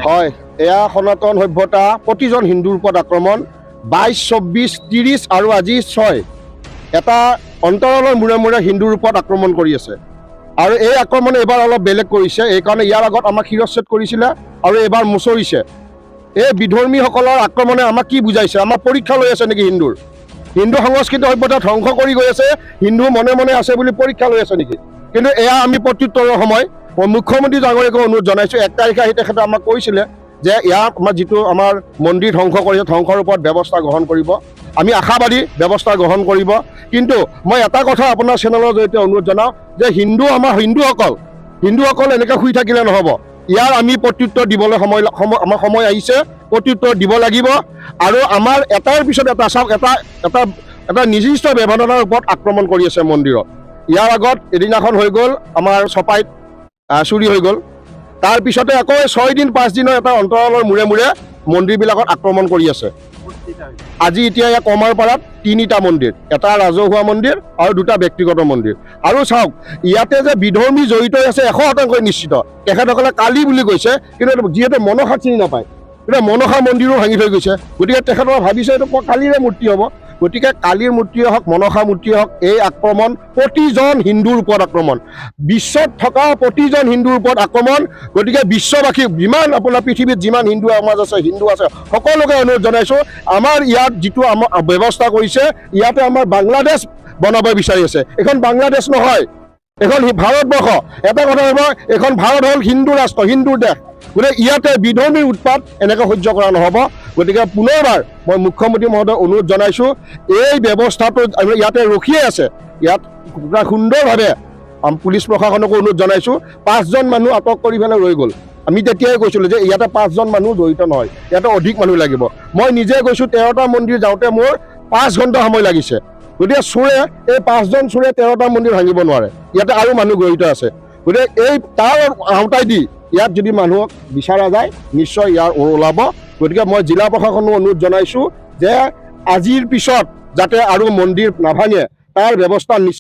হয় এয়া সনাতন সভ্যতা প্ৰতিজন হিন্দুৰ ওপৰত আক্ৰমণ 22, 24, 30 আৰু আজি 6 এটা অন্তৰালৰ মূৰে মূৰে হিন্দুৰ ওপৰত আক্ৰমণ কৰি আছে আৰু এই আক্ৰমণে এবাৰ অলপ বেলেগ কৰিছে এইকাৰণে ইয়াৰ আগত আমাক শিৰচ্ছেদ কৰিছিলে আৰু এবাৰ মুচৰিছে এই বিধৰ্মীসকলৰ আক্ৰমণে আমাক কি বুজাইছে আমাক পৰীক্ষা লৈ আছে নেকি হিন্দু সংস্কৃতি সভ্যতা ধ্বংস কৰি গৈ আছে হিন্দু মনে মনে আছে বুলি পৰীক্ষা লৈ আছে নেকি কিন্তু এয়া আমি প্ৰত্যুত্তৰৰ সময় মুখ্যমন্ত্ৰী ডাঙৰীয়াক অনুৰোধ জনাইছোঁ 1 তাৰিখে আহি তেখেতে আমাক কৈছিলে যে ইয়াত আমাৰ যিটো আমাৰ মন্দিৰ ধ্বংস কৰিছে ধ্বংসৰ ওপৰত ব্যৱস্থা গ্ৰহণ কৰিব আমি আশাবাদী ব্যৱস্থা গ্ৰহণ কৰিব কিন্তু মই এটা কথা আপোনাৰ চেনেলৰ জৰিয়তে অনুৰোধ জনাওঁ যে হিন্দুসকল এনেকৈ শুই থাকিলে নহ'ব ইয়াৰ আমি প্ৰত্যুত্তৰ দিবলৈ আমাৰ সময় আহিছে প্ৰত্যুত্তৰ দিব লাগিব আৰু আমাৰ এটাৰ পিছত এটা চাওক এটা নিৰ্দিষ্ট ব্যৱধানৰ ওপৰত আক্ৰমণ কৰি আছে মন্দিৰত ইয়াৰ আগত এদিনাখন হৈ গ'ল আমাৰ চপাইত চুৰি হৈ গ'ল তাৰ পিছতে আকৌ 6 দিন 5 দিনৰ এটা অন্তৰালৰ মূৰে মূৰে মন্দিৰবিলাকত আক্ৰমণ কৰি আছে আজি এতিয়া ইয়াত কমাৰপাৰাত 3টা মন্দিৰ এটা ৰাজহুৱা মন্দিৰ আৰু 2টা ব্যক্তিগত মন্দিৰ আৰু চাওক ইয়াতে যে বিধৰ্মী জড়িত আছে 100% নিশ্চিত তেখেতসকলে কালি বুলি কৈছে কিন্তু যিহেতু মনসা চিনি নাপায় এতিয়া মনসা মন্দিৰো ভাঙি থৈ গৈছে গতিকে তেখেতসকলে ভাবিছে এইটো কালিৰে মূৰ্তি হ'ব গতিকে কালিৰ মূৰ্তিয়ে হওক মনসা মূৰ্তিয়ে হওক এই আক্ৰমণ প্ৰতিজন হিন্দুৰ ওপৰত আক্ৰমণ বিশ্বত থকা প্ৰতিজন হিন্দুৰ ওপৰত আক্ৰমণ গতিকে বিশ্ববাসী যিমান আপোনাৰ পৃথিৱীত যিমান হিন্দু সমাজ আছে হিন্দু আছে সকলোকে অনুৰোধ জনাইছোঁ আমাৰ ইয়াত যিটো আমাৰ ব্যৱস্থা কৰিছে ইয়াতে আমাৰ বাংলাদেশ বনাব বিচাৰি আছে এখন বাংলাদেশ নহয় এখন ভাৰতবৰ্ষ এটা কথা হ'ব এখন ভাৰত হ'ল হিন্দু ৰাষ্ট্ৰ হিন্দুৰ দেশ গতিকে ইয়াতে বিধৰ্মীৰ উৎপাত এনেকৈ সহ্য কৰা নহ'ব গতিকে পুনৰবাৰ মই মুখ্যমন্ত্ৰী মহোদয় অনুৰোধ জনাইছোঁ এই ব্যৱস্থাটো ইয়াতে ৰখিয়ে আছে ইয়াত সুন্দৰভাৱে পুলিচ প্ৰশাসনকো অনুৰোধ জনাইছোঁ 5জন মানুহ আটক কৰি পেলাই ৰৈ গ'ল আমি তেতিয়াই কৈছিলোঁ যে ইয়াতে 5জন মানুহ জড়িত নহয় ইয়াতে অধিক মানুহ লাগিব মই নিজে গৈছোঁ 13টা মন্দিৰ যাওঁতে মোৰ 5 ঘণ্টা সময় লাগিছে গতিকে চোৰে এই 5জন চোৰে 13টা মন্দিৰ ভাঙিব নোৱাৰে ইয়াতে আৰু মানুহ জড়িত আছে গতিকে এই তাৰ আওতাই দি ইয়াত যদি মানুহক বিচাৰা যায় নিশ্চয় ইয়াৰ ওলাব গতিকে মই জিলা প্ৰশাসনক অনুৰোধ জনাইছোঁ যে আজিৰ পিছত যাতে আৰু মন্দিৰ নাভাঙে তাৰ ব্যৱস্থা